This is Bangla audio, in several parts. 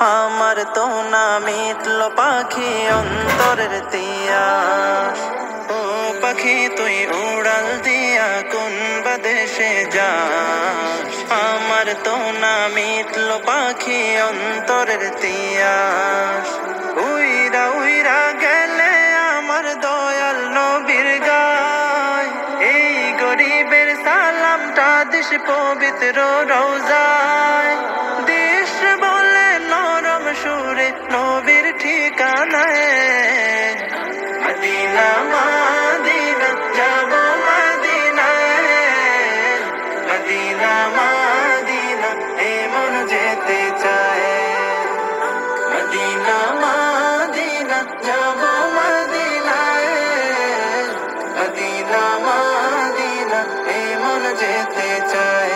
আমার তো না মিটল পাখি অন্তরের তিয়াস। ও পাখি তুই উড়াল দিয়া কোন বা দেশে যাস। আমার তো না মিটল পাখি অন্তরের তিয়াস। উইরা উইরা গেলে আমার দয়াল নবীর গায়। এই গরিবের সালামটা দিস পবিত্র রওজায়। দিস বলে নরম সুরে নবীর ঠিকানায়। মদিনা মদিনা যাব মদিনায়। মদিনা মদিনা এ মন যেতে চায়। মদিনা মদিনা যাব মদিনায়। মদিনা মদিনা এ মন যেতে চায়।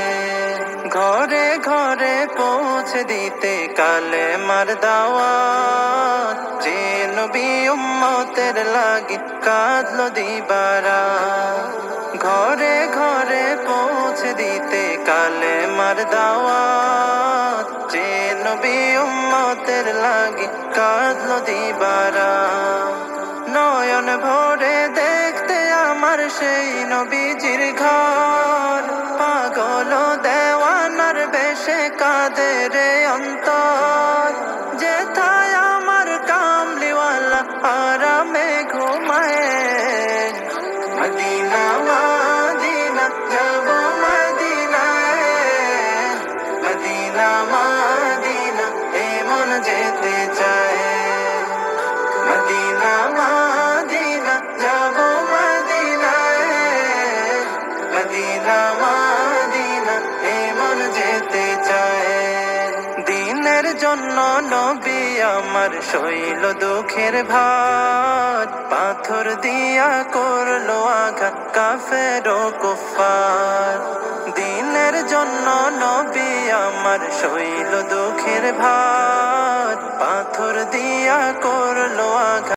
ঘরে ঘরে পৌঁছে দিতে কালেমার দাওয়াত। যে নবী উম্মতের লাগি কাঁদলো দিবারাত। ঘরে ঘরে পৌঁছে দিতে কালেমার দাওয়াত। যে নবী উম্মতের লাগি কাঁদলো দিবারাত। নয়ন ভরে দেখতে আমার সেই নবীজির ঘর। পাগল দেওয়ানার বেশে কাঁদে রে অন্তর। যেথায় আমার কামলিওয়ালা আরামে ঘুমায়। মদিনা মদিনা যাব মদিনায়। মদিনা মদিনা এ মন যেতে চায়। মদিনা মদিনা যাব মদিনায়। মদিনা মদিনা এ মন যেতে চায়। দিনের জন্য নবী আমার সইল দুঃখের ভার। পাথর দিয়া করলো আঘাত কাফের ও কুফার। দিনের জন্য নবী আমার সইল দুঃখের ভার। পাথর দিয়া করলো আঘাত।